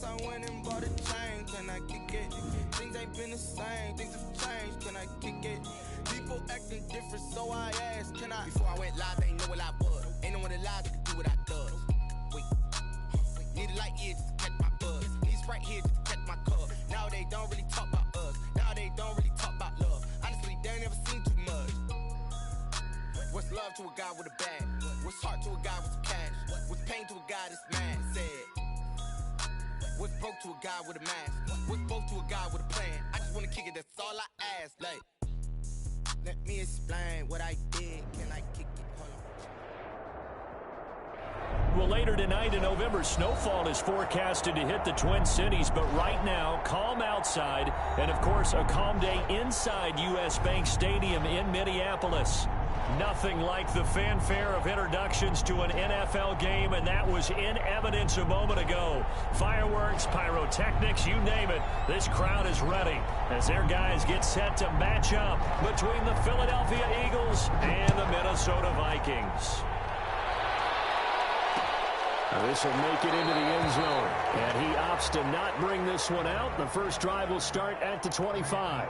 I went and bought a chain, can I kick it? Things ain't been the same, things have changed, can I kick it? People acting different, so I asked, can I? Before I went live, they ain't know what I was. Ain't no one alive that could do what I does. Wait, need a light here just to catch my buzz. Need Sprite here just to catch my cup. Now they don't really talk about us. Now they don't really talk about love. Honestly, they ain't never seen too much. What's love to a guy with a bag? What's heart to a guy with some cash? What's pain to a guy that's mad? Said. What's broke to a guy with a mask? What's both to a guy with a plan? I just wanna kick it, that's all I ask. Like, let me explain what I did. Can I kick it? Hold on. Well, later tonight in November, snowfall is forecasted to hit the Twin Cities, but right now, calm outside, and of course, a calm day inside U.S. Bank Stadium in Minneapolis. Nothing like the fanfare of introductions to an NFL game, and that was in evidence a moment ago. Fireworks, pyrotechnics, you name it. This crowd is ready as their guys get set to match up between the Philadelphia Eagles and the Minnesota Vikings. This will make it into the end zone, and he opts to not bring this one out. The first drive will start at the 25.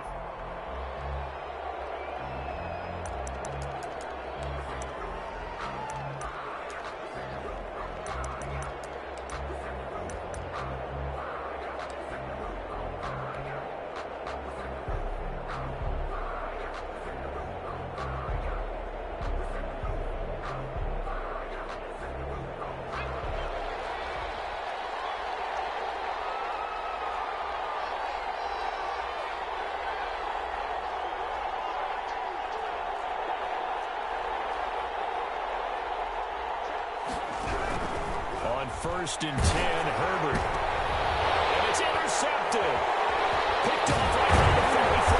First and 10, Herbert. And it's intercepted. Picked off right from the 43.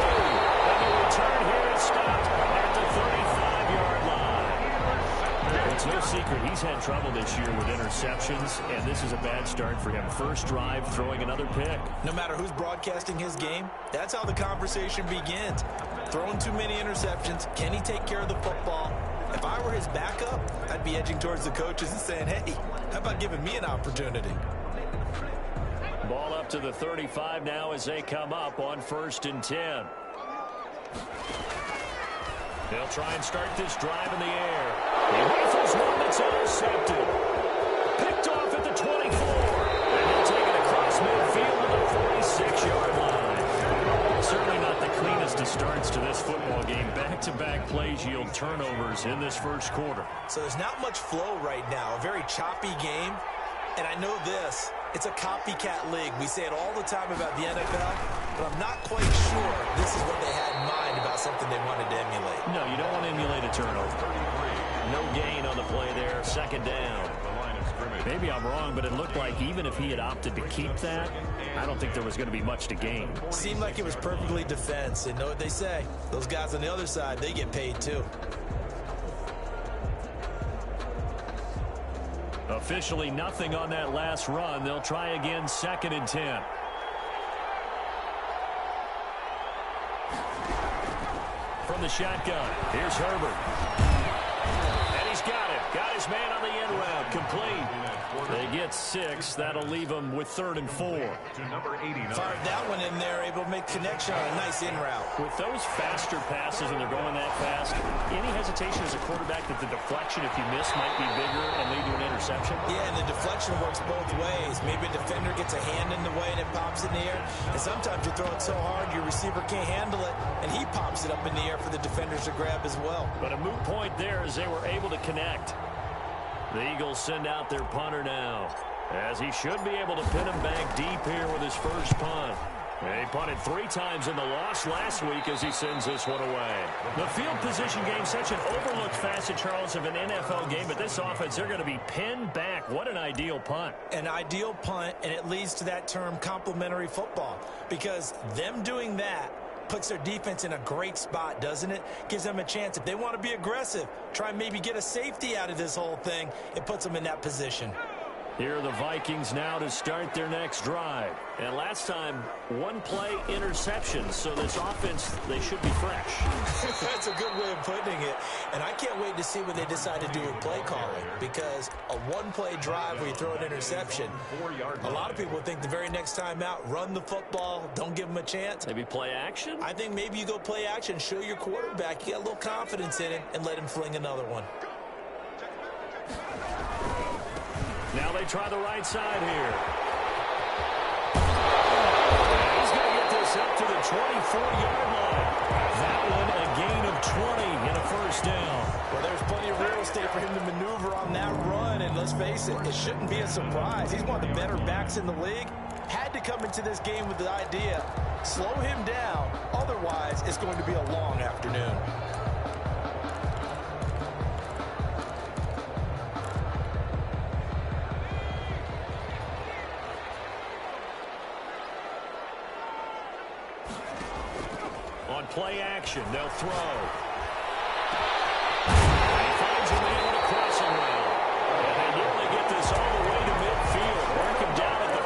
And the return here is stopped at the 35-yard line. It's no secret he's had trouble this year with interceptions, and this is a bad start for him. First drive, throwing another pick. No matter who's broadcasting his game, that's how the conversation begins. Throwing too many interceptions. Can he take care of the football? If I were his backup, I'd be edging towards the coaches and saying, hey, how about giving me an opportunity? Ball up to the 35 now as they come up on first and 10. They'll try and start this drive in the air. He rifles one that's intercepted. Picked off at the 24. And he'll take it across midfield to the 46-yard line. Certainly not the cleanest of starts to this football game. Back-to-back plays yield turnovers in this first quarter. So there's not much flow right now. A very choppy game. And I know this. It's a copycat league. We say it all the time about the NFL, but I'm not quite sure this is what they had in mind about something they wanted to emulate. No, you don't want to emulate a turnover. No gain on the play there. Second down. Maybe I'm wrong, but it looked like even if he had opted to keep that, I don't think there was going to be much to gain. Seemed like it was perfectly defense. And know what they say? Those guys on the other side, they get paid too. Officially nothing on that last run. They'll try again, second and 10. From the shotgun, here's Herbert. And he's got it. Got his man on the end route. Complete. They get 6. That'll leave them with 3rd and 4. Fired that one in there, able to make connection on a nice in route. With those faster passes and they're going that fast, any hesitation as a quarterback that the deflection, if you miss, might be bigger and lead to an interception? Yeah, and the deflection works both ways. Maybe a defender gets a hand in the way and it pops in the air. And sometimes you throw it so hard your receiver can't handle it, and he pops it up in the air for the defenders to grab as well. But a moot point there as they were able to connect. The Eagles send out their punter now, as he should be able to pin him back deep here with his first punt. He punted 3 times in the loss last week as he sends this one away. The field position game, such an overlooked facet, Charles, of an NFL game, but this offense, they're going to be pinned back. What an ideal punt. An ideal punt, and it leads to that term complementary football, because them doing that puts their defense in a great spot, doesn't it? Gives them a chance. If they want to be aggressive, try and maybe get a safety out of this whole thing, it puts them in that position. Here are the Vikings now to start their next drive. And last time, one-play interception. So this offense, they should be fresh. That's a good way of putting it. And I can't wait to see what they decide to do with play calling. Because a one-play drive where you throw an interception, a lot of people think the very next time out, run the football, don't give them a chance. Maybe play action? I think maybe you go play action, show your quarterback you got a little confidence in him, and let him fling another one. Now they try the right side here. He's going to get this up to the 24-yard line. That one a gain of 20 and a first down. Well, there's plenty of real estate for him to maneuver on that run, and let's face it, it shouldn't be a surprise. He's one of the better backs in the league. Had to come into this game with the idea, slow him down, otherwise it's going to be a long afternoon. On play action, they'll throw. He finds a man with a crossing route. And they nearly get this all the way to midfield. Mark him down at the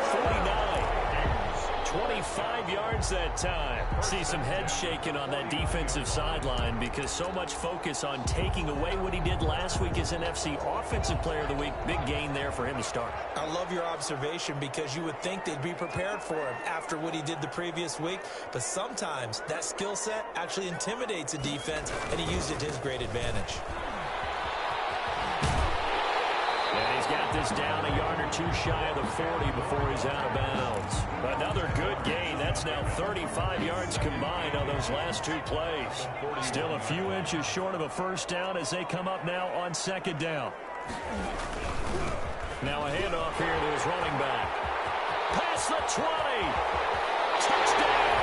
49. 25 yards that time. See some heads shaking on that defensive sideline because so much focus on taking away what he did last week as NFC Offensive Player of the Week. Big gain there for him to start. I love your observation because you would think they'd be prepared for him after what he did the previous week. But sometimes that skill set actually intimidates a defense, and he used it to his great advantage. And he's got this down a yard or two shy of the 40 before he's out of bounds. Another good gain. That's now 35 yards combined on those last two plays. Still a few inches short of a first down as they come up now on second down. Now a handoff here to his running back. Past the 20. Touchdown,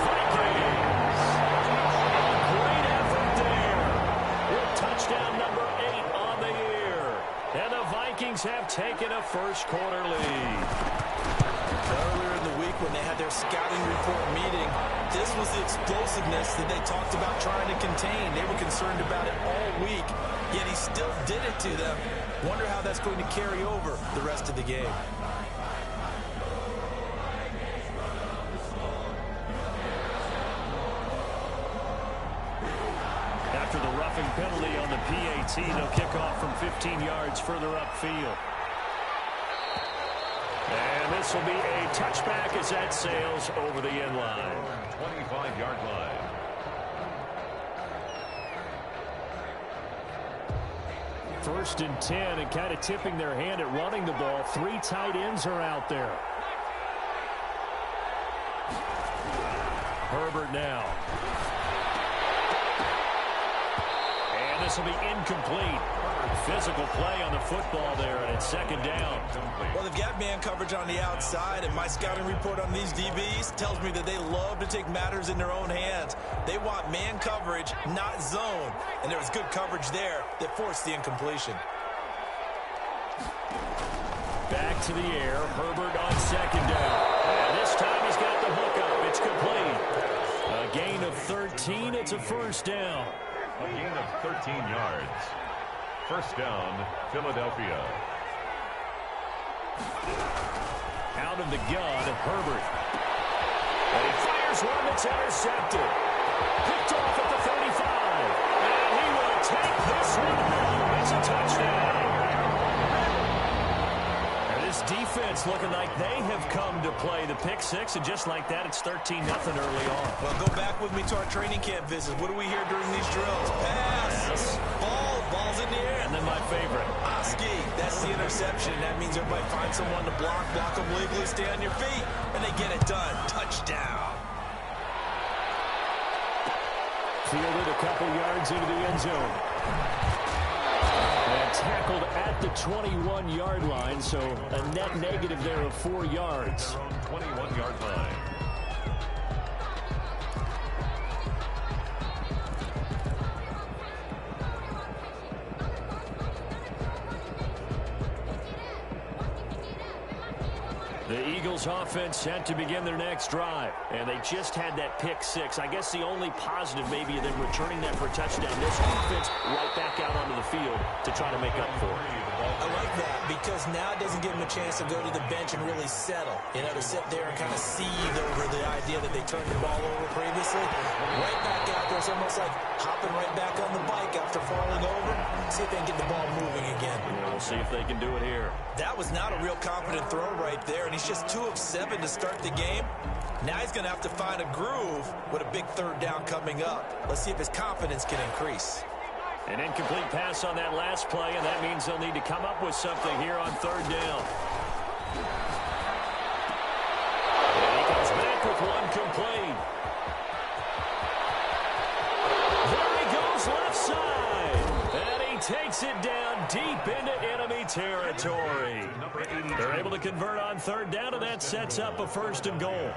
Vikings. Great effort there. With touchdown number 8 on the year. And the Vikings have taken a first-quarter lead. Earlier in the week when they had their scouting report meeting, this was the explosiveness that they talked about trying to contain. They were concerned about it all week, yet he still did it to them. Wonder how that's going to carry over the rest of the game. After the roughing penalty on the PAT, they'll kick off from 15 yards further upfield. And this will be a touchback as that sails over the end line. 25-yard line. First and 10, and kind of tipping their hand at running the ball. 3 tight ends are out there. Herbert now. And this will be incomplete. Physical play on the football there, and it's second down. Well, they've got man coverage on the outside, and my scouting report on these DBs tells me that they love to take matters in their own hands. They want man coverage, not zone, and there was good coverage there that forced the incompletion. Back to the air, Herbert on second down. And this time he's got the hookup. It's complete. A gain of 13. It's a first down. A gain of 13 yards. First down, Philadelphia. Out of the gun, Herbert. And he fires one that's intercepted. Picked off at the 35. And he will take this one home. It's a touchdown. And this defense looking like they have come to play the pick six. And just like that, it's 13-0 early on. Well, go back with me to our training camp visit. What do we hear during these drills? Pass. Ball's in the air. And then my favorite. Oski, that's the interception. That means everybody finds someone to block them legally, stay on your feet, and they get it done. Touchdown. Fielded a couple yards into the end zone. And tackled at the 21-yard line, so a net negative there of 4 yards. 21-yard line. The Eagles offense set to begin their next drive, and they just had that pick six. I guess the only positive maybe of them returning that for a touchdown. This offense right back out onto the field to try to make up for it. I like that because now it doesn't give him a chance to go to the bench and really settle. To sit there and kind of seethe over the idea that they turned the ball over previously. Right back out there. It's almost like hopping right back on the bike after falling over. See if they can get the ball moving again. Yeah, we'll see if they can do it here. That was not a real confident throw right there, and he's just 2 of 7 to start the game. Now he's going to have to find a groove with a big third down coming up. Let's see if his confidence can increase. An incomplete pass on that last play, and that means they'll need to come up with something here on third down. And he comes back with one complete. There he goes left side. And he takes it down deep into enemy territory. They're able to convert on third down, and that sets up a 1st and goal.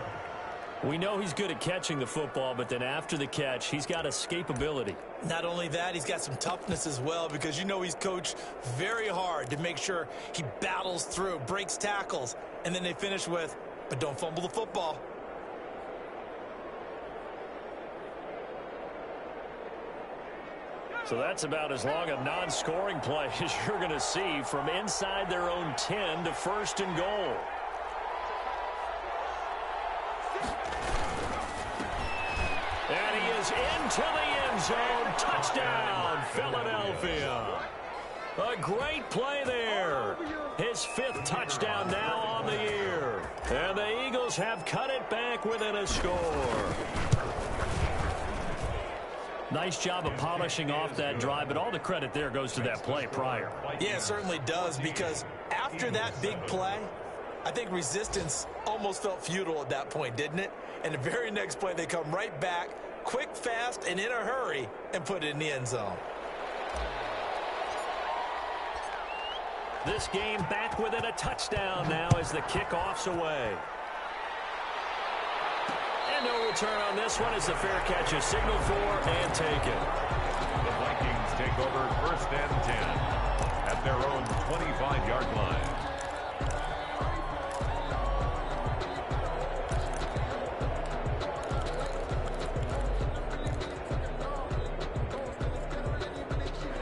We know he's good at catching the football, but then after the catch, he's got escapability. Not only that, he's got some toughness as well because he's coached very hard to make sure he battles through, breaks tackles, and then they finish with, but don't fumble the football. So that's about as long a non-scoring play as you're going to see from inside their own 10 to 1st and goal. And he is into the end zone. Touchdown, Philadelphia. A great play there. His 5th touchdown now on the year. And the Eagles have cut it back within a score. Nice job of polishing off that drive, but all the credit there goes to that play prior. Yeah, it certainly does, because after that big play, I think resistance almost felt futile at that point, didn't it? And the very next play, they come right back, quick, fast, and in a hurry, and put it in the end zone. This game back within a touchdown now as the kickoff's away. And no return on this one as the fair catch is signaled for and taken. The Vikings take over 1st and 10 at their own 25-yard line.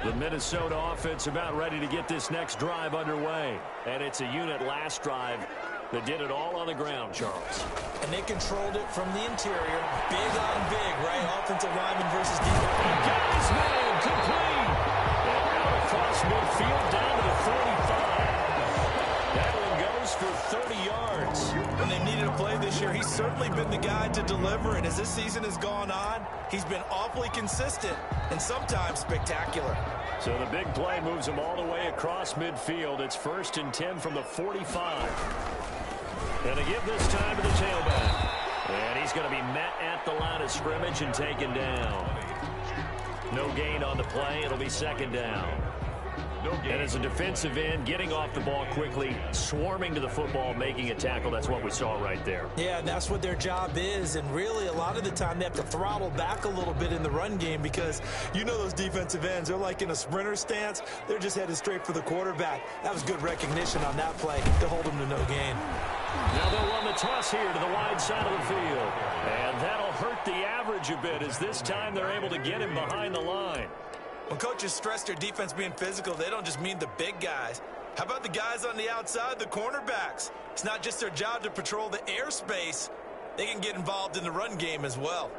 The Minnesota offense about ready to get this next drive underway. And it's a unit last drive that did it all on the ground, Charles. And they controlled it from the interior. Big on big, right? Offensive lineman versus defense. Got his man complete. And now across midfield down to the 45. That one goes for 30 yards. When they needed a play this year, he's certainly been the guy to deliver. And as this season has gone on, he's been awfully consistent and sometimes spectacular. So the big play moves him all the way across midfield. It's 1st and 10 from the 45. And to give this time to the tailback. And he's going to be met at the line of scrimmage and taken down. No gain on the play. It'll be 2nd down. And as a defensive end, getting off the ball quickly, swarming to the football, making a tackle, that's what we saw right there. Yeah, and that's what their job is. And really, a lot of the time, they have to throttle back a little bit in the run game because those defensive ends, they're like in a sprinter stance. They're just headed straight for the quarterback. That was good recognition on that play to hold him to no gain. Now they'll run the toss here to the wide side of the field. And that'll hurt the average a bit as this time they're able to get him behind the line. When coaches stress their defense being physical, they don't just mean the big guys. How about the guys on the outside, the cornerbacks? It's not just their job to patrol the airspace. They can get involved in the run game as well.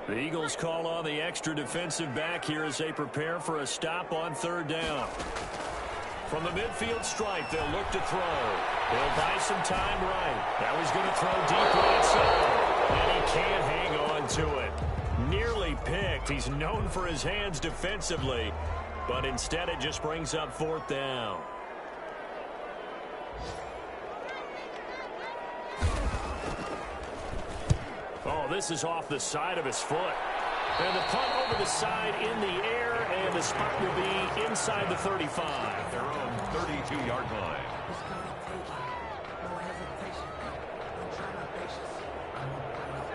The Eagles call on the extra defensive back here as they prepare for a stop on 3rd down. From the midfield stripe, they'll look to throw. They'll buy some time right. Now he's going to throw deep right side. And he can't hang on to it. Nearly picked. He's known for his hands defensively. But instead it just brings up 4th down. Oh, this is off the side of his foot. And the punt over the side in the air, and the spot will be inside the 35. Their own 32-yard line.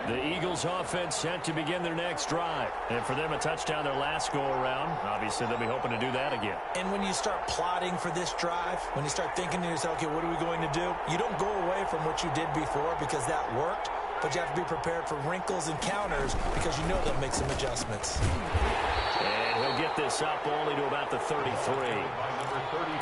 The Eagles offense set to begin their next drive. And for them, a touchdown their last go-around. Obviously, they'll be hoping to do that again. And when you start plotting for this drive, when you start thinking to yourself, okay, what are we going to do? You don't go away from what you did before because that worked, but you have to be prepared for wrinkles and counters because you know they'll make some adjustments. And he'll get this up only to about the 33.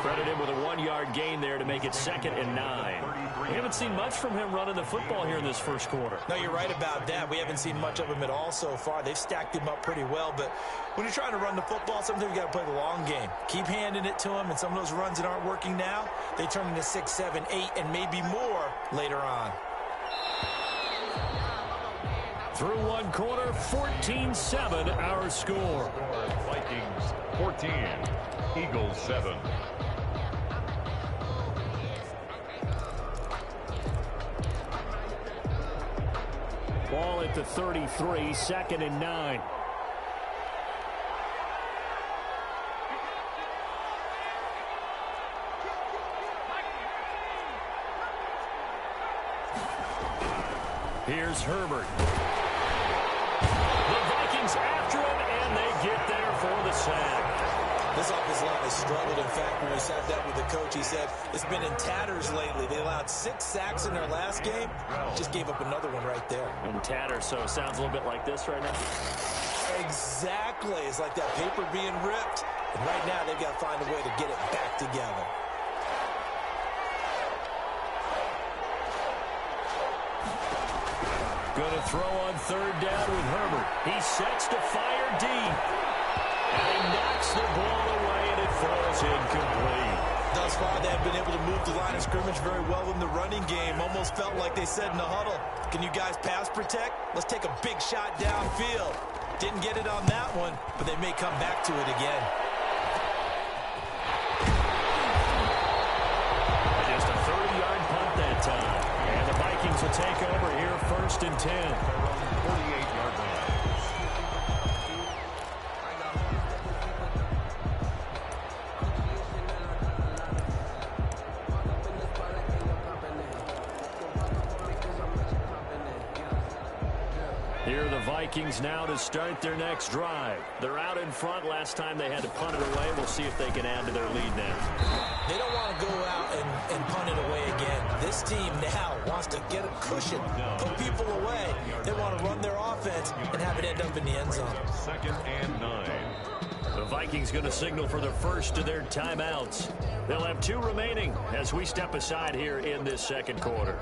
Credit him with a 1-yard gain there to make it 2nd and 9. We haven't seen much from him running the football here in this first quarter. No, you're right about that. We haven't seen much of him at all so far. They've stacked him up pretty well, but when you're trying to run the football, sometimes you got to play the long game. Keep handing it to him, and some of those runs that aren't working now, they turn into 6, 7, 8, and maybe more later on. Through one quarter, 14-7 our score. Vikings 14, Eagles 7. Ball at the 33, 2nd and 9. Here's Herbert. The Vikings after him, and they get there for the sack. This offensive line has struggled. In fact, when we sat down with the coach, he said it's been in tatters lately. They allowed 6 sacks in their last game. Just gave up another one right there. In tatters, so it sounds a little bit like this right now. Exactly. It's like that paper being ripped. And right now, they've got to find a way to get it back together. Going to throw on 3rd down with Herbert. He sets to fire deep. And he knocks the ball away, and it falls incomplete. Thus far, they have been able to move the line of scrimmage very well in the running game. Almost felt like they said in the huddle, can you guys pass protect? Let's take a big shot downfield. Didn't get it on that one, but they may come back to it again. Just a 30-yard punt that time. And the Vikings will take over here 1st and 10. 48-yard line. Here are the Vikings now to start their next drive. They're out in front. Last time they had to punt it away. We'll see if they can add to their lead now. They don't want to go out and punt it away again. This team now wants to get a cushion, put people away. They want to run their offense and have it end up in the end zone. 2nd and 9. The Vikings going to signal for the first of their timeouts. They'll have 2 remaining as we step aside here in this second quarter.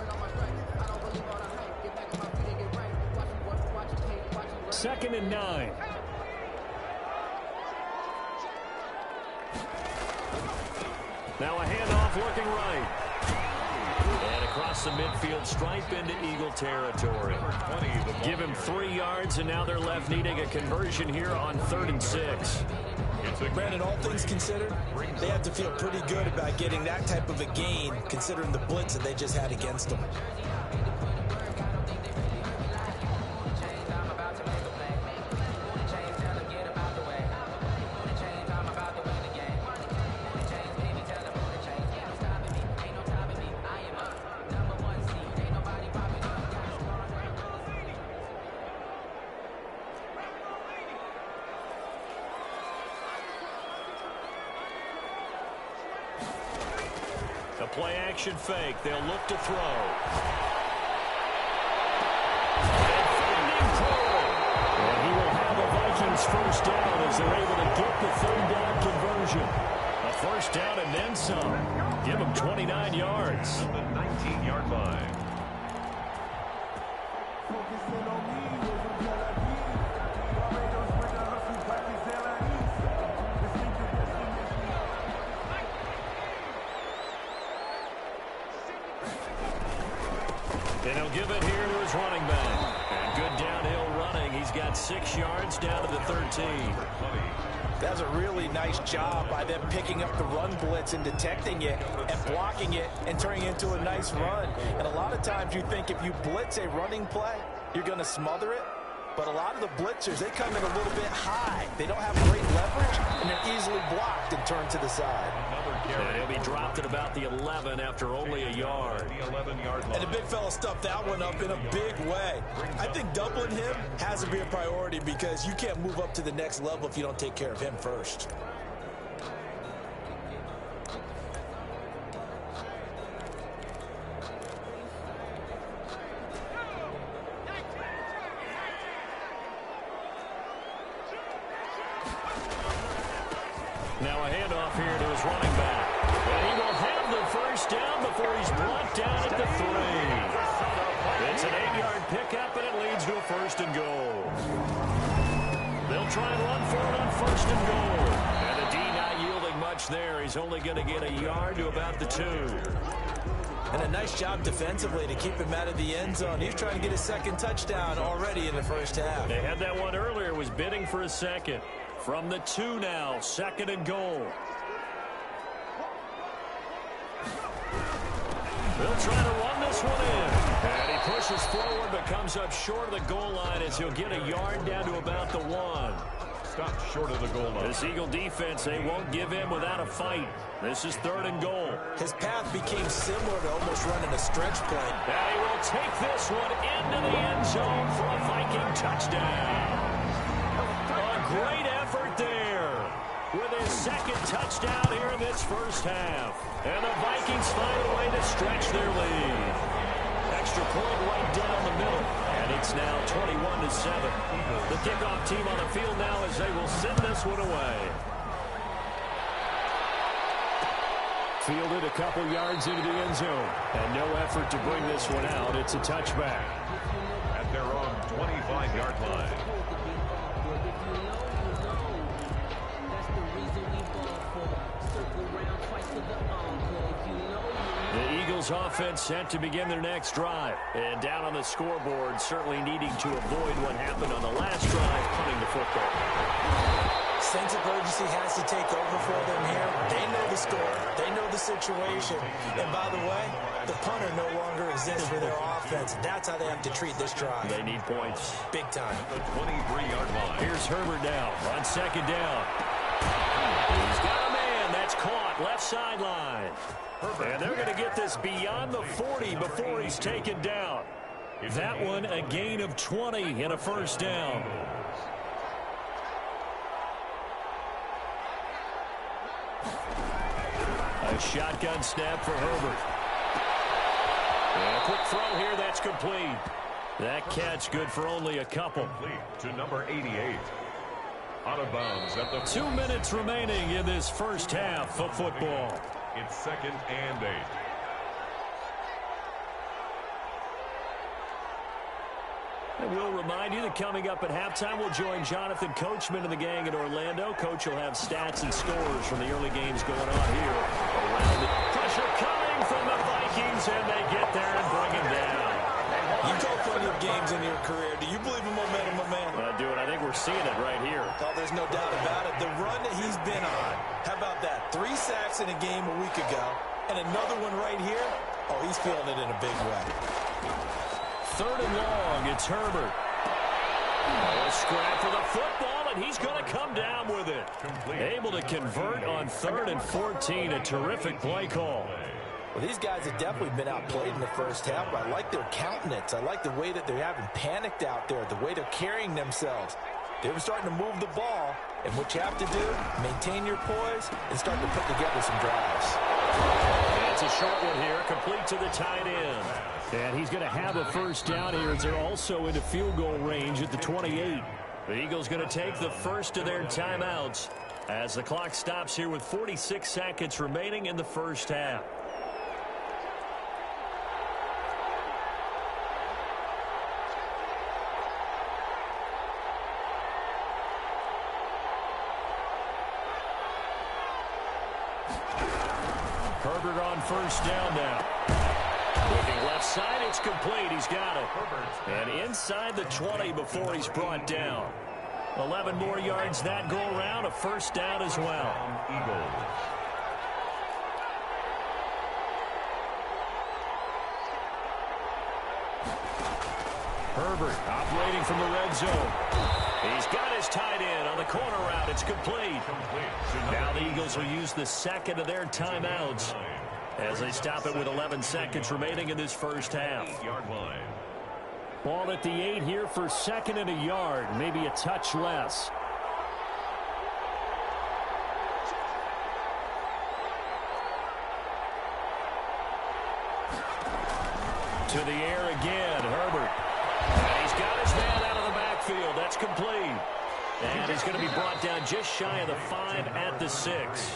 2nd and 9. Now a handoff looking right. And across the midfield stripe into Eagle territory. Give him 3 yards, and now they're left needing a conversion here on 3rd and 6. Brandon, all things considered, they have to feel pretty good about getting that type of a gain, considering the blitz that they just had against them. A play-action fake. They'll look to throw. And finding Cole. And he will have the Vikings first down as they're able to get the 3rd down conversion. A first down and then some. Give them 29 yards. The 19-yard line. And he'll give it here to his running back. And good downhill running. He's got 6 yards down to the 13. That's a really nice job by them picking up the run blitz and detecting it and blocking it and turning it into a nice run. And a lot of times you think if you blitz a running play, you're going to smother it. But a lot of the blitzers, they come in a little bit high. They don't have great leverage, and they're easily blocked and turned to the side. Another And he'll be dropped at about the 11 after only a yard. The 11-yard line. And the big fella stuffed that one up in a big way. I think doubling him has to be a priority because you can't move up to the next level if you don't take care of him first. Now a handoff here to his running back. And he will have the first down before he's brought down at the 3. It's an 8-yard pickup, and it leads to a first and goal. They'll try and run for it on first and goal. And the D not yielding much there. He's only going to get a yard to about the 2. And a nice job defensively to keep him out of the end zone. He's trying to get his second touchdown already in the first half. They had that one earlier, was bidding for a second. From the 2 now, second and goal. They'll try to run this one in. And he pushes forward but comes up short of the goal line as he'll get a yard down to about the 1. Stopped short of the goal line. This Eagle defense, they won't give in without a fight. This is third and goal. His path became similar to almost running a stretch play. And he will take this one into the end zone for a Viking touchdown. A great effort there with his second touchdown here in this first half. And the Vikings find a way to stretch their lead. Extra point right down the middle. And it's now 21-7. The kickoff team on the field now as they will send this one away. Fielded a couple yards into the end zone. And no effort to bring this one out. It's a touchback. At their own 25-yard line. The Eagles offense set to begin their next drive. And down on the scoreboard, certainly needing to avoid what happened on the last drive, punting the football. Sense of urgency has to take over for them here. They know the score. They know the situation. And by the way, the punter no longer exists for their offense. That's how they have to treat this drive. They need points. Big time. The 23-yard line. Here's Herbert now on second down. He's got a man. That's caught. Left sideline. And they're going to get this beyond the 40 before he's taken down. That one a gain of 20 and a first down. A shotgun snap for Herbert. And a quick throw here, that's complete. That catch good for only a couple. Complete to number 88. Out of bounds at the 2 minutes remaining in this first half of football. It's second and 8. And we'll remind you that coming up at halftime, we'll join Jonathan Coachman and the gang in Orlando. Coach will have stats and scores from the early games going on here. Around it. Pressure coming from the Vikings, and they get there and bring him down. You call plenty of games in your career. Do you believe in momentum, my man? I do, and I think we're seeing it right here. Oh, there's no doubt about it. The run that he's been on. How about that? 3 sacks in a game a week ago, and another one right here. Oh, he's feeling it in a big way. Third and long, it's Herbert. A scrap for the football, and he's going to come down with it. Complete. Able to convert on 3rd and 14. A terrific play call. Well, these guys have definitely been outplayed in the first half, but I like their countenance. I like the way that they haven't panicked out there, the way they're carrying themselves. They're starting to move the ball, and what you have to do, maintain your poise and start to put together some drives. That's a short one here, complete to the tight end. And he's going to have a first down here as they're also into field goal range at the 28. The Eagles going to take the first of their timeouts as the clock stops here with 46 seconds remaining in the first half. Herbert on first down now. Looking left side, it's complete. He's got it. And inside the 20 before he's brought down. 11 more yards that go around, a first down as well. Eagles. Herbert operating from the red zone. He's got his tight end on the corner route. It's complete. Now the Eagles will use the second of their timeouts as they stop it with 11 seconds remaining in this first half. Ball at the 8 here for second and a yard, maybe a touch less. To the air again, Herbert. And he's got his man out of the backfield. That's complete. And he's going to be brought down just shy of the 5 at the 6.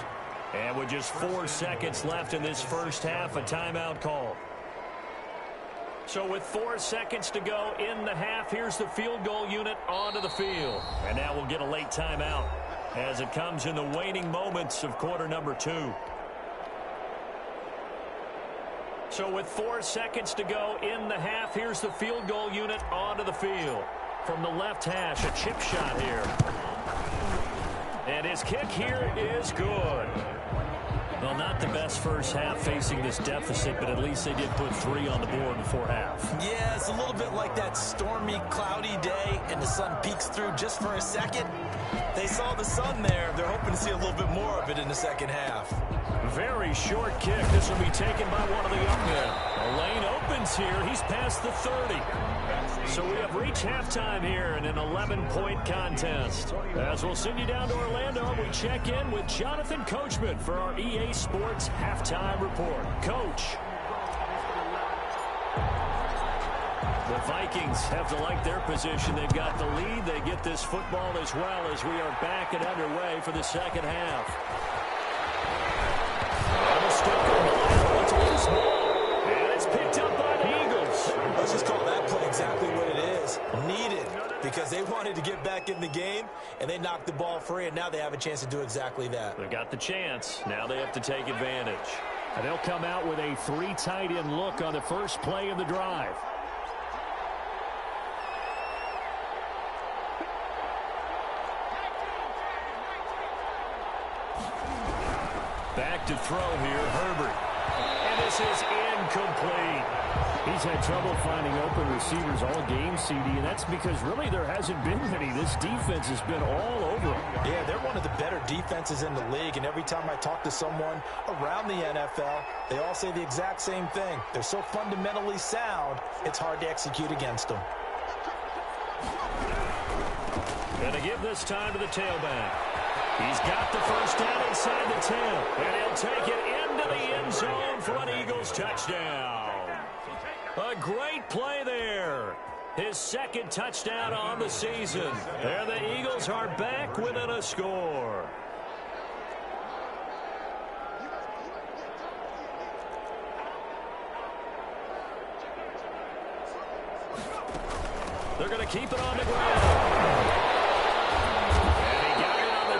And with just 4 seconds left in this first half, a timeout call. So with 4 seconds to go in the half, here's the field goal unit onto the field. And now we'll get a late timeout as it comes in the waning moments of quarter number 2. So with 4 seconds to go in the half, here's the field goal unit onto the field. From the left hash, a chip shot here. And his kick here is good. Well, not the best first half facing this deficit, but at least they did put 3 on the board before half. Yeah, it's a little bit like that stormy, cloudy day, and the sun peeks through just for a second. They saw the sun there. They're hoping to see a little bit more of it in the second half. Very short kick. This will be taken by one of the young men. The lane opens here. He's past the 30. So we have reached halftime here in an 11-point contest. As we'll send you down to Orlando, we check in with Jonathan Coachman for our EA Sports Halftime Report. Coach. The Vikings have to like their position. They've got the lead. They get this football as well as we are back and underway for the second half. It's a loose ball, and it's picked up by the Eagles. Let's just call that play exactly what it is. Needed, because they wanted to get back in the game, and they knocked the ball free, and now they have a chance to do exactly that. They got the chance. Now they have to take advantage. And they'll come out with a 3 tight end look on the first play of the drive. Back to throw here, Herbert. And this is incomplete. He's had trouble finding open receivers all game, CD, and that's because really there hasn't been many. This defense has been all over them. Yeah, they're one of the better defenses in the league, and every time I talk to someone around the NFL, they all say the exact same thing. They're so fundamentally sound, it's hard to execute against them. And to give this time to the tailback. He's got the first down inside the 10, and he'll take it into the end zone for an Eagles touchdown. A great play there. His second touchdown on the season. And the Eagles are back within a score. They're going to keep it on the ground.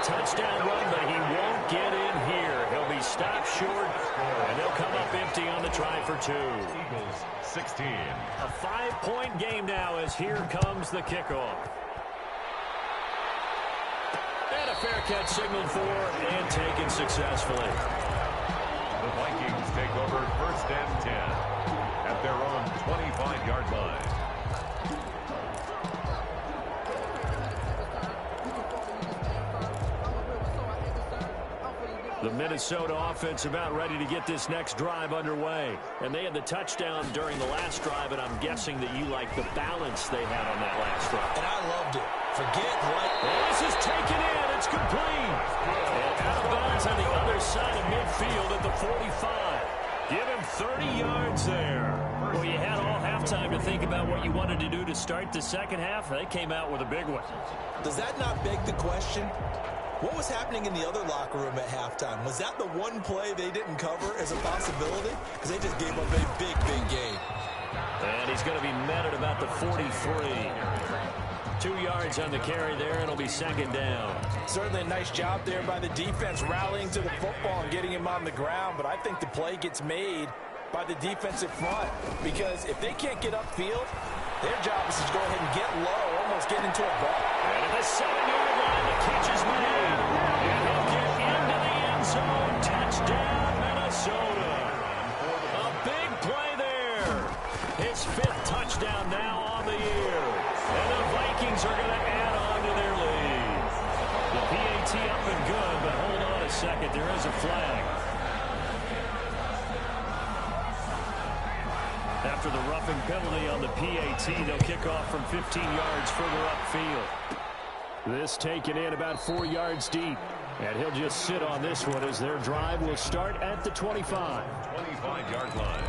Touchdown run, but he won't get in here. He'll be stopped short, and they'll come up empty on the try for 2. Eagles 16. A 5-point game now as here comes the kickoff. And a fair catch signaled for and taken successfully. The Vikings take over first and 10 at their own 25-yard line. The Minnesota offense about ready to get this next drive underway. And they had the touchdown during the last drive, and I'm guessing that you like the balance they had on that last drive. And I loved it. Forget right. This is taken in. It's complete. And out of bounds on the other side of midfield at the 45. Give him 30 yards there. Well, you had all halftime to think about what you wanted to do to start the second half. They came out with a big one. Does that not beg the question? What was happening in the other locker room at halftime? Was that the one play they didn't cover as a possibility? Because they just gave up a big, big game. And he's going to be met at about the 43. 2 yards on the carry there, and it'll be second down. Certainly a nice job there by the defense rallying to the football and getting him on the ground, but I think the play gets made by the defensive front, because if they can't get upfield, their job is to go ahead and get low, almost get into a ball. And at the 7-yard line, the catch is made. And he'll get into the end zone. Touchdown, Minnesota. A big play there. His 5th touchdown now on the year. And the Vikings are going to add on to their lead. The PAT up and good, but hold on a second. There is a flag. After the roughing penalty on the PAT, they'll kick off from 15 yards further upfield. This taken in about 4 yards deep. And he'll just sit on this one as their drive will start at the 25. 25-yard line.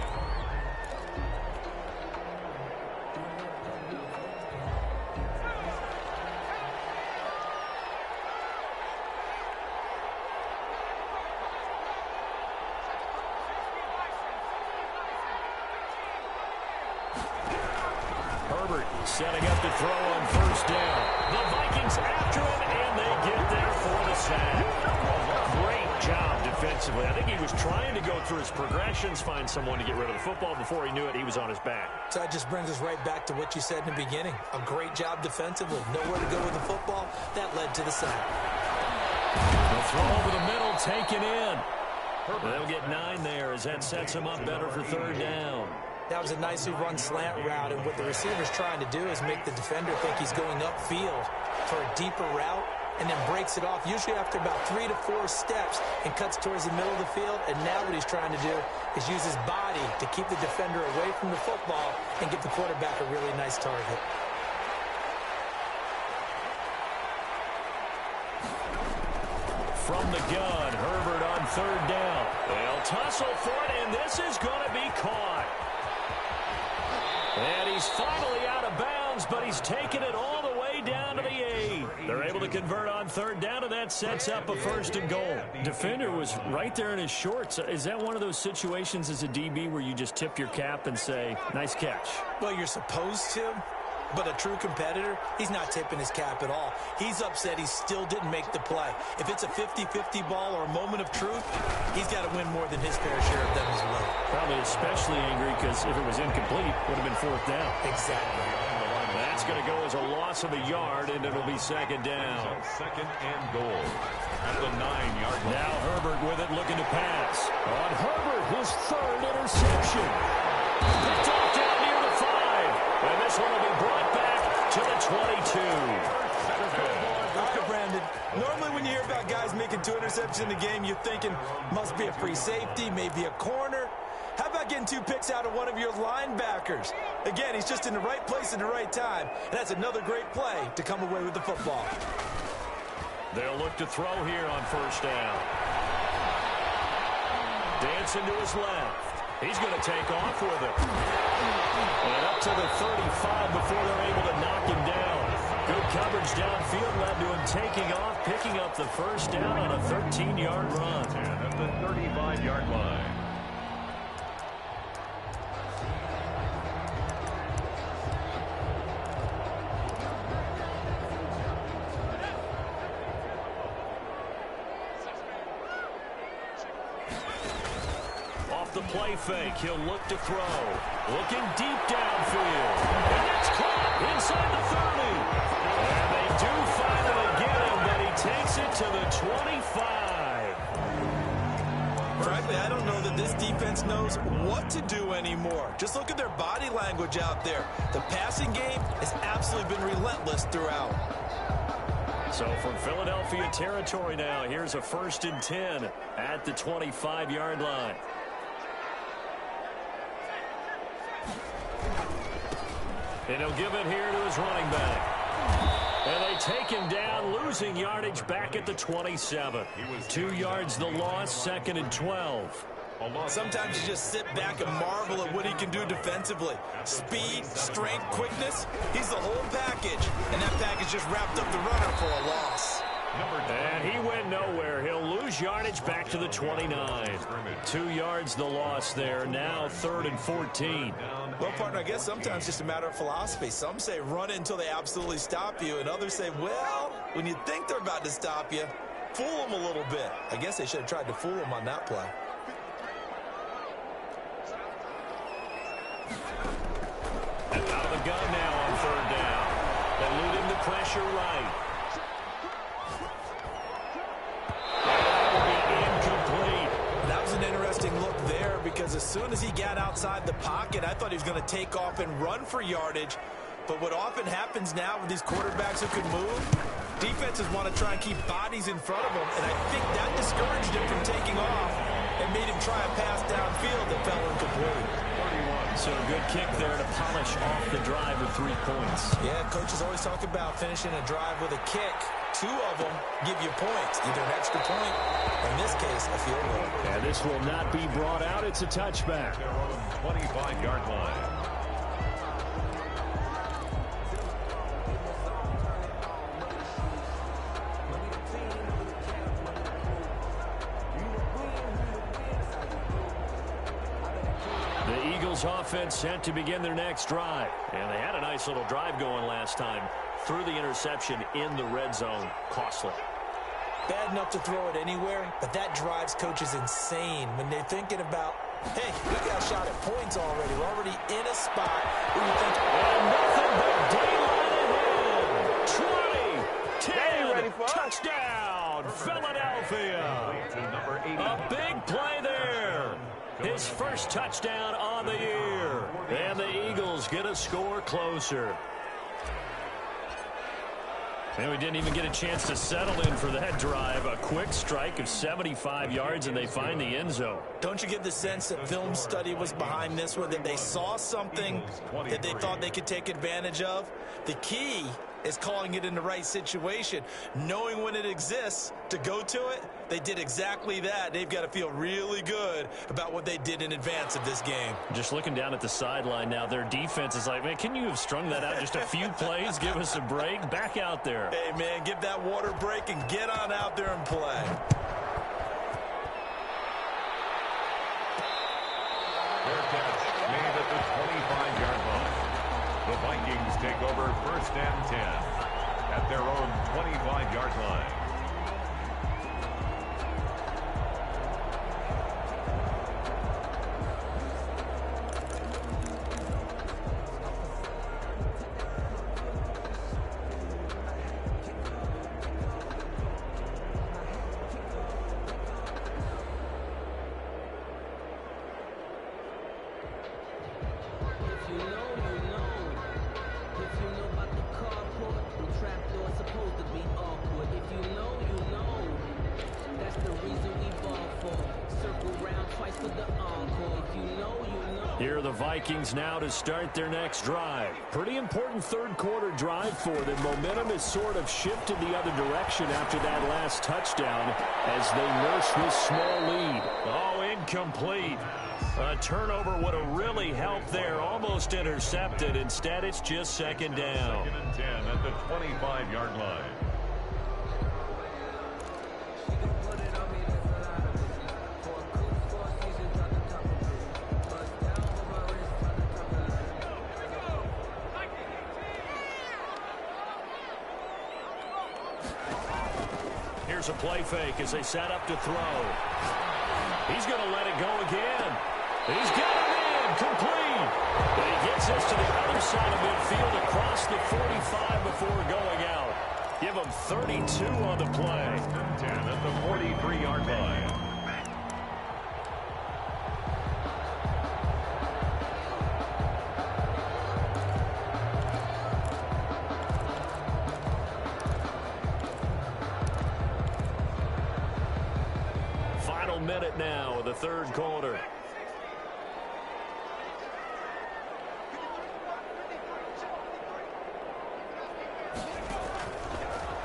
Herbert setting up to throw on first down. The Vikings after him, and they get there for the sack. Great job defensively. I think he was trying to go through his progressions, find someone to get rid of the football. Before he knew it, he was on his back. So that just brings us right back to what you said in the beginning. A great job defensively. Nowhere to go with the football. That led to the sack. The throw over the middle, taken in. They'll get 9 there as that sets him up better for third down. That was a nicely run slant route, and what the receiver's trying to do is make the defender think he's going upfield for a deeper route, and then breaks it off, usually after about 3 to 4 steps, and cuts towards the middle of the field. And now what he's trying to do is use his body to keep the defender away from the football and give the quarterback a really nice target. From the gun, Herbert on third down. They'll tussle for it, and this is going to be caught. And he's finally out of bounds, but he's taken it all the way down to the 8. They're able to convert on third down, and that sets up a 1st and goal. Defender was right there in his shorts. Is that one of those situations as a DB where you just tip your cap and say, nice catch? Well, you're supposed to. But a true competitor, he's not tipping his cap at all. He's upset he still didn't make the play. If it's a 50-50 ball or a moment of truth, he's got to win more than his fair share of them as well. Probably especially angry because if it was incomplete, it would have been 4th down. Exactly. That's going to go as a loss of a yard, and it'll be 2nd down. 2nd and goal at the 9-yard line. Now Herbert with it, looking to pass. On Herbert, his 3rd interception. Picked off down near the 5. And this one will be brought back to the 22. All right, Brandon. Normally when you hear about guys making 2 interceptions in the game, you're thinking must be a free safety, maybe a corner. How about getting 2 picks out of one of your linebackers? Again, he's just in the right place at the right time. And that's another great play to come away with the football. They'll look to throw here on first down. Dancing to his left. He's going to take off with it. And up to the 35 before they're able to knock him down. Good coverage downfield led to him taking off, picking up the 1st down on a 13-yard run. And at the 35-yard line. The play fake, he'll look to throw. Looking deep downfield. And that's caught inside the 30. And they do finally get him, but he takes it to the 25. Frankly, I don't know that this defense knows what to do anymore. Just look at their body language out there. The passing game has absolutely been relentless throughout. So from Philadelphia territory now, here's a 1st and 10 at the 25-yard line. And he'll give it here to his running back. And they take him down, losing yardage back at the 27. 2 yards the loss, 2nd and 12. Sometimes you just sit back and marvel at what he can do defensively. Speed, strength, quickness, he's the whole package. And that package just wrapped up the runner for a loss. And he went nowhere. He'll lose yardage back to the 29. 2 yards the loss there. Now 3rd and 14. Well, partner, I guess sometimes it's just a matter of philosophy. Some say run it until they absolutely stop you, and others say, well, when you think they're about to stop you, fool them a little bit. I guess they should have tried to fool them on that play. And out of the gun now on 3rd down. Eluding the pressure right. That will be incomplete. That was an interesting look there because as soon as he got outside the pocket, I thought he was going to take off and run for yardage. But what often happens now with these quarterbacks who can move, defenses want to try and keep bodies in front of them, and I think that discouraged him from taking off and made him try a pass downfield that fell incomplete. So a good kick there to polish off the drive with 3 points. Yeah, coaches always talk about finishing a drive with a kick. 2 of them give you points, either an extra point, or in this case, a field goal. And this will not be brought out. It's a touchback. Their own 25-yard line. The Eagles offense set to begin their next drive. And they had a nice little drive going last time. Threw the interception in the red zone. Costly. Bad enough to throw it anywhere, but that drives coaches insane when they're thinking about, hey, we got a shot at points already. We're already in a spot where you think, and nothing but daylight ahead. 20, 10, touchdown, Philadelphia. A big play there. His first touchdown on the year. And the Eagles get a score closer. And we didn't even get a chance to settle in for that drive. A quick strike of 75 yards, and they find the end zone. Don't you get the sense that film study was behind this one, that they saw something that they thought they could take advantage of? The key is calling it in the right situation, knowing when it exists to go to it. They did exactly that. They've got to feel really good about what they did in advance of this game. Just looking down at the sideline now, their defense is like, man, can you have strung that out just a few plays? Give us a break. Back out there. Hey, man, give that water break and get on out there and play. Their catch made at the 25-yard line. The Vikings take over 1st and 10 at their own 25-yard line. Here are the Vikings now to start their next drive. Pretty important third quarter drive for them. Momentum has sort of shifted the other direction after that last touchdown as they nurse this small lead. Oh, incomplete. A turnover would have really helped there. Almost intercepted. Instead, it's just second down. 2nd and 10 at the 25-yard line. Here's a play fake as they set up to throw. He's going to let it go again. He's got it in. Complete. And he gets this to the other side of midfield across the 45 before going out. Give him 32 on the play. 10 at the 43-yard line. Minute now of the third quarter.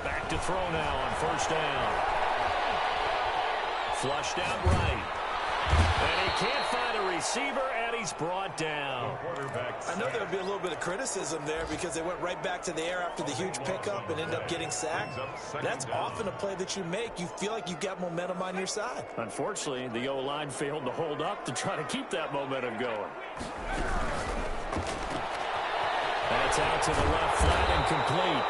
Back to throw now on first down. Flushed out right. And he can't find a receiver, and he's brought down. I know there would be a little bit of criticism there because they went right back to the air after the huge pickup and ended up getting sacked. That's often a play that you make. You feel like you've got momentum on your side. Unfortunately, the O-line failed to hold up to try to keep that momentum going. That's out to the left, flat and complete.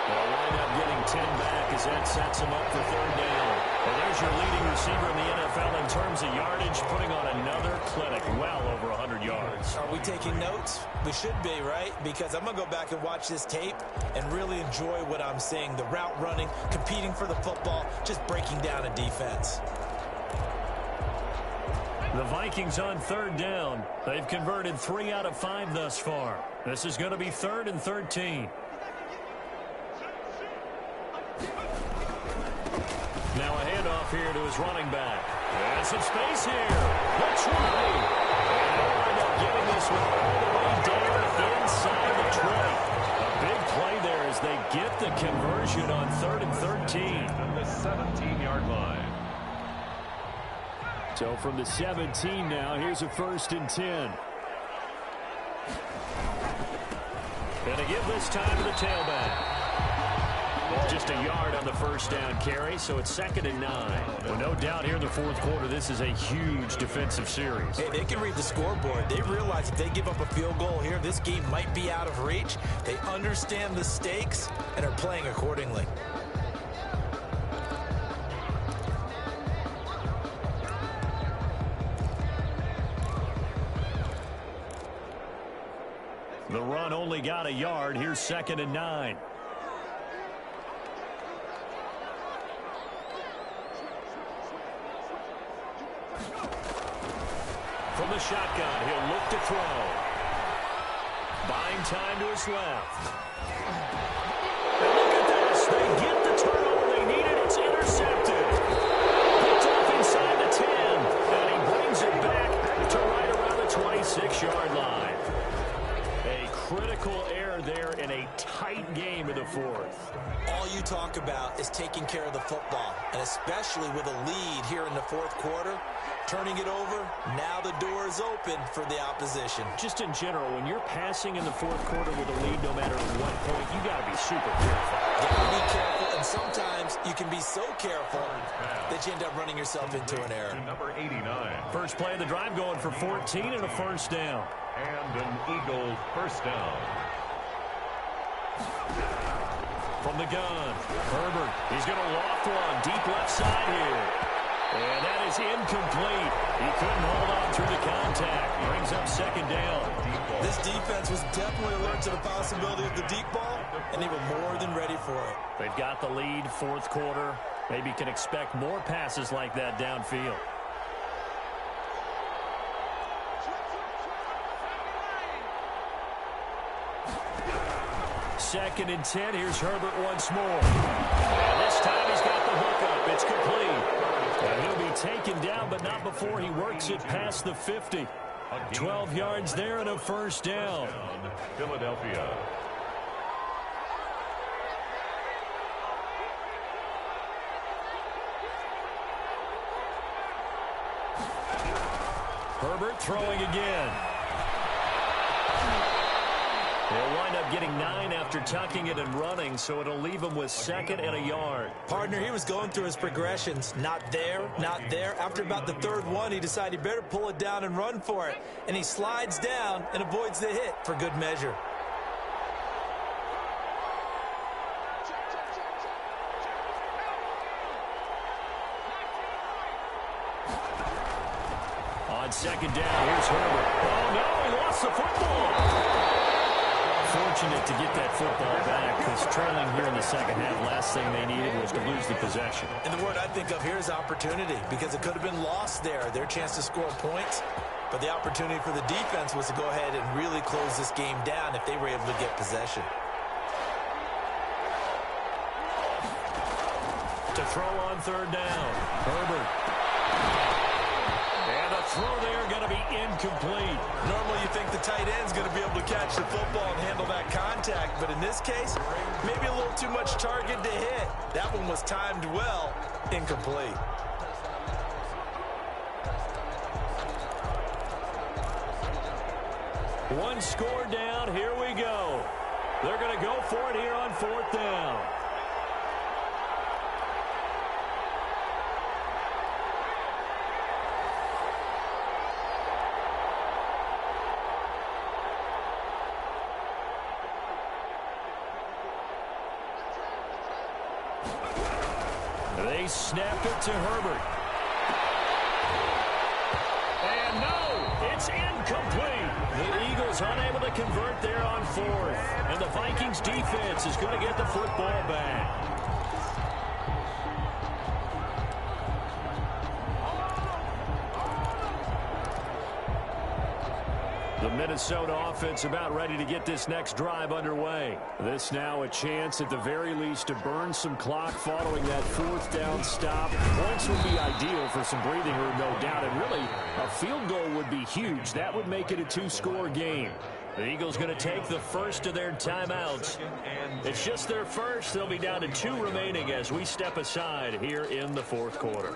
They'll wind up getting 10 back as that sets him up for third down. Well, there's your leading receiver in the NFL in terms of yardage, putting on another clinic, well over 100 yards. Are we taking notes? We should be, right? Because I'm going to go back and watch this tape and really enjoy what I'm seeing. The route running, competing for the football, just breaking down a defense. The Vikings on third down. They've converted 3 out of 5 thus far. This is going to be 3rd and 13. Now a handoff here to his running back. And some space here. The try. And they'll wind up getting this one all the way down inside the 20. A big play there as they get the conversion on 3rd and 13. From the 17-yard line. So from the 17 now, here's a 1st and 10. Gonna give this time to the tailback. Just a yard on the first down carry, so it's 2nd and 9. Well, no doubt here in the 4th quarter, this is a huge defensive series. Hey, they can read the scoreboard. They realize if they give up a field goal here, this game might be out of reach. They understand the stakes and are playing accordingly. The run only got a yard. Here's 2nd and 9. From the shotgun, he'll look to throw. Buying time to his left. And look at this. They get the turnover they needed. It's intercepted. Picked off inside the 10. And he brings it back to right around the 26-yard line. A critical error there in a tight game in the 4th. All you talk about is taking care of the football, and especially with a lead here in the 4th quarter. Turning it over, now the door is open for the opposition. Just in general, when you're passing in the 4th quarter with a lead, no matter what point, you got to be super careful. Got to be careful, and sometimes you can be so careful that you end up running yourself into an error. Number 89. First play of the drive going for 14 and a 1st down. And an Eagle 1st down. From the gun, Herbert, he's going to loft one deep left side here. And that is incomplete. He couldn't hold on through the contact. Brings up 2nd down. This defense was definitely alert to the possibility of the deep ball, and they were more than ready for it. They've got the lead, 4th quarter. Maybe can expect more passes like that downfield. Second and 10. Here's Herbert once more. And this time he's got the hook up. It's complete. And he'll be taken down, but not before he works it past the 50. 12 yards there and a 1st down. Philadelphia. Herbert throwing again. They'll wind up getting 9 after tucking it and running, so it'll leave him with 2nd and a yard. Partner, he was going through his progressions. Not there, not there. After about the 3rd one, he decided he better pull it down and run for it. And he slides down and avoids the hit for good measure. On 2nd down, here's Herbert. Oh, no, he lost the football. Fortunate to get that football back because trailing here in the 2nd half, last thing they needed was to lose the possession. And the word I think of here is opportunity, because it could have been lost there, their chance to score points. But the opportunity for the defense was to go ahead and really close this game down if they were able to get possession. To throw on 3rd down, Herbert. And a throw there going to be incomplete. Normally you think the tight end's going to be able to catch the football and handle that contact, but in this case, maybe a little too much target to hit. That one was timed well, incomplete. One score down, here we go. They're going to go for it here on 4th down. They snap it to Herbert. And no, it's incomplete. The Eagles unable to convert there on 4th. And the Vikings defense is going to get the football back. Minnesota offense about ready to get this next drive underway. This now a chance at the very least to burn some clock following that fourth down stop. Points would be ideal for some breathing room, no doubt. And really, a field goal would be huge. That would make it a two-score game. The Eagles going to take the first of their timeouts. It's just their first. They'll be down to 2 remaining as we step aside here in the fourth quarter.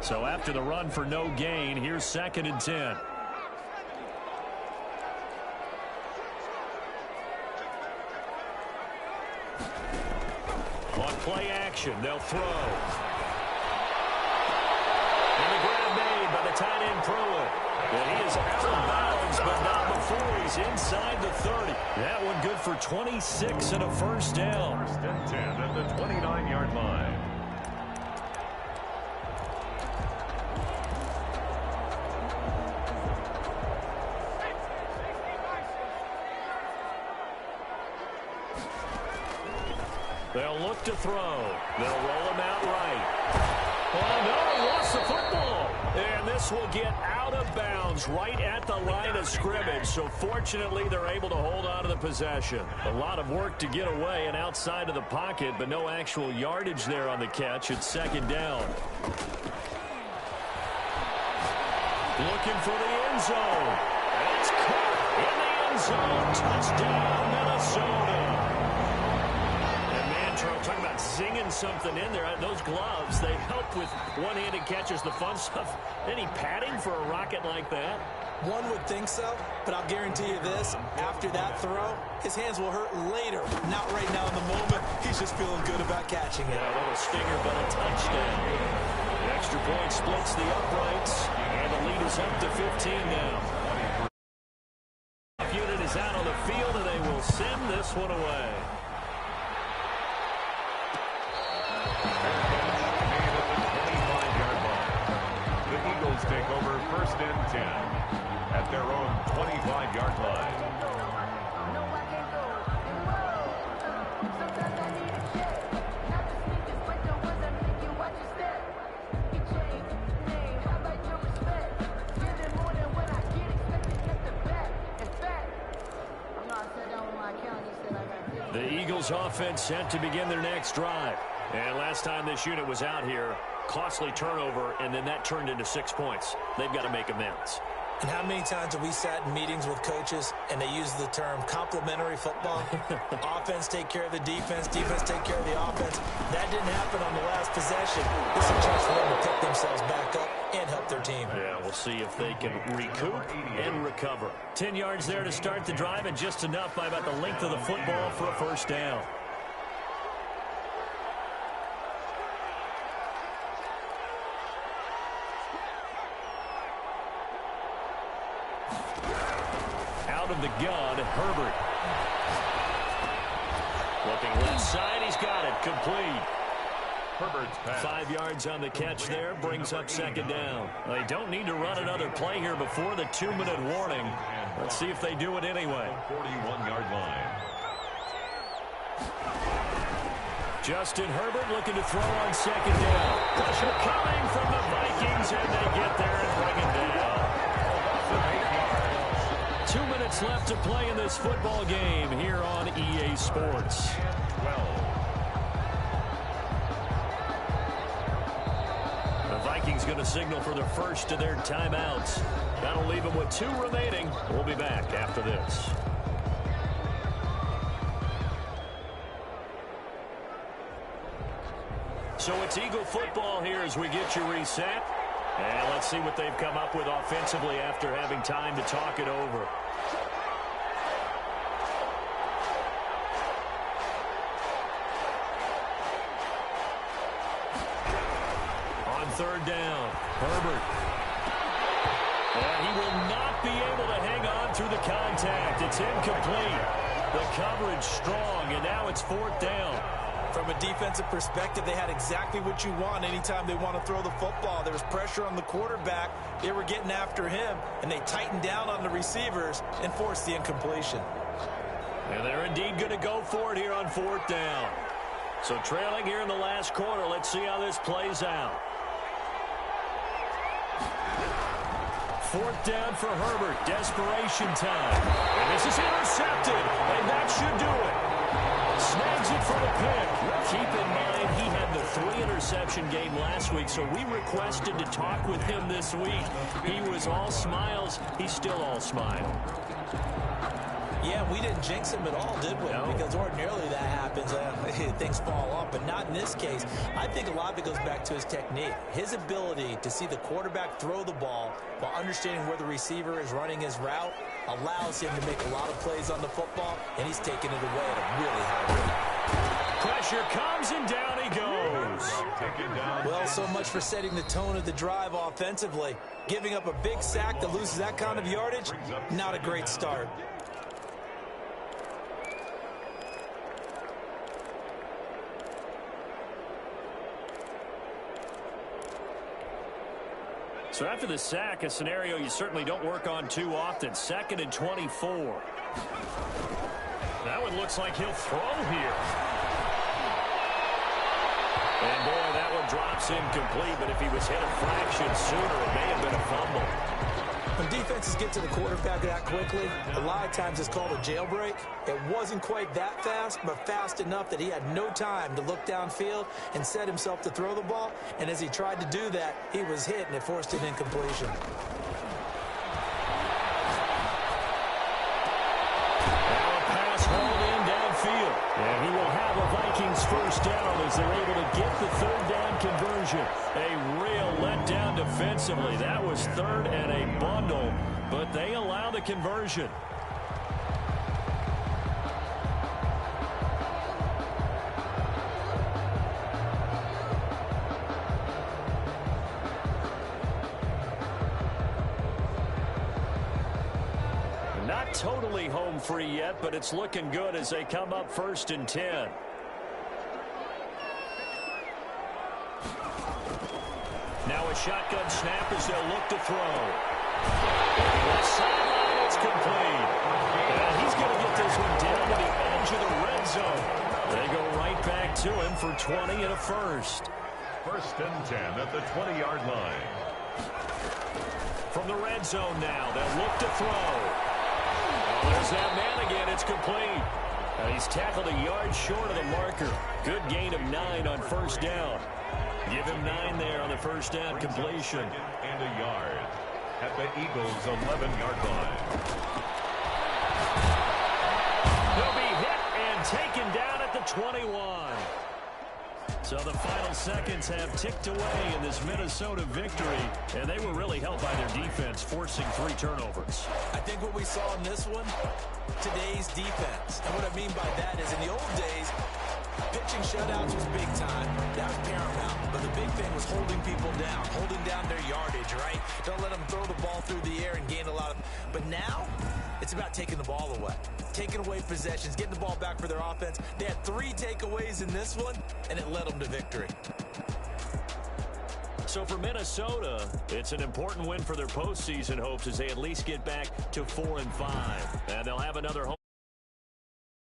So after the run for no gain, here's 2nd and 10. On play action, they'll throw. And the grab made by the tight end Pruitt. And he is out of bounds, but not before he's inside the 30. That one good for 26 and a first down. 1st and 10 at the 29-yard line. They'll look to throw. They'll roll him out right. Oh, no, he lost the football. And this will get out of bounds right at the line of scrimmage. So fortunately, they're able to hold on to the possession. A lot of work to get away and outside of the pocket, but no actual yardage there on the catch. It's 2nd down. Looking for the end zone. It's caught in the end zone. Touchdown, Minnesota. Talking about zinging something in there. Those gloves, they help with one-handed catches, the fun stuff. Any padding for a rocket like that? One would think so, but I'll guarantee you this. After that throw, his hands will hurt later. Not right now in the moment. He's just feeling good about catching it. Yeah, a little stinger, but a touchdown. The extra point splits the uprights, and the lead is up to 15 now. The unit is out on the field, and they will send this one away. Take over 1st and 10 at their own 25-yard line. The Eagles offense set to begin their next drive. And last time this unit was out here, costly turnover, and then that turned into 6 points. They've got to make amends. And how many times have we sat in meetings with coaches and they use the term complementary football? Offense take care of the defense, defense take care of the offense. That didn't happen on the last possession. This is a chance for them to pick themselves back up and help their team. Yeah, we'll see if they can recoup and recover. 10 yards there to start the drive, and just enough by about the length of the football for a first down. Out of the gun, Herbert. Looking left side, he's got it. Complete. Herbert's pass. 5 yards on the catch there, brings up 2nd down. They don't need to run another play here before the 2-minute warning. Let's see if they do it anyway. 41-yard line. Justin Herbert looking to throw on 2nd down. Pressure coming from the Vikings, and they get there and bring it down. 2 minutes left to play in this football game here on EA Sports. The Vikings going to signal for the first of their timeouts. That'll leave them with 2 remaining. We'll be back after this. So it's Eagle football here as we get you reset. And let's see what they've come up with offensively after having time to talk it over. On 3rd down, Herbert. And he will not be able to hang on through the contact. It's incomplete. The coverage strong, and now it's 4th down. From a defensive perspective, they had exactly what you want anytime they want to throw the football. There was pressure on the quarterback. They were getting after him, and they tightened down on the receivers and forced the incompletion. And they're indeed going to go for it here on 4th down. So trailing here in the last quarter. Let's see how this plays out. 4th down for Herbert. Desperation time. And this is intercepted. And that should do it. Snags it for the pick. Keep in mind, he had the 3-interception game last week, so we requested to talk with him this week. He was all smiles. He's still all smile. Yeah, we didn't jinx him at all, did we? No. Because ordinarily that happens. Things fall off, but not in this case. I think a lot of it goes back to his technique. His ability to see the quarterback throw the ball while understanding where the receiver is running his route allows him to make a lot of plays on the football, and he's taking it away at a really high rate. Pressure comes, and down he goes. Well, so much for setting the tone of the drive offensively. Giving up a big sack that loses that kind of yardage, not a great start. So after the sack, a scenario you certainly don't work on too often. 2nd and 24. That one looks like he'll throw here. And boy, that one drops incomplete, but if he was hit a fraction sooner, it may have been a fumble. When defenses get to the quarterback that quickly, a lot of times it's called a jailbreak. It wasn't quite that fast, but fast enough that he had no time to look downfield and set himself to throw the ball. And as he tried to do that, he was hit, and it forced an incompletion. Now a pass hauled in downfield. And he will have a Vikings first down as they're able to get the 3rd down conversion. A real letdown defensively. That was 3rd and a bundle, but they allow the conversion. Not totally home free yet, but it's looking good as they come up 1st and 10. Now a shotgun snap as they'll look to throw. Left sideline, it's complete. And he's going to get this one down to the edge of the red zone. They go right back to him for 20 and a first. 1st and 10 at the 20-yard line. From the red zone now, they'll look to throw. There's that man again. It's complete. He's tackled a yard short of the marker. Good gain of 9 on 1st down. Give him 9 there on the 1st down completion. And a yard at the Eagles' 11-yard line. He'll be hit and taken down at the 21. So the final seconds have ticked away in this Minnesota victory, and they were really helped by their defense, forcing 3 turnovers. I think what we saw in this one, today's defense. And what I mean by that is in the old days, pitching shutouts was big time. That was paramount. But the big thing was holding people down, holding down their yardage, right? Don't let them throw the ball through the air and gain a lot of... But now, it's about taking the ball away. Taking away possessions, getting the ball back for their offense. They had 3 takeaways in this one, and it led them to victory. So for Minnesota, it's an important win for their postseason hopes as they at least get back to 4-5. And they'll have another home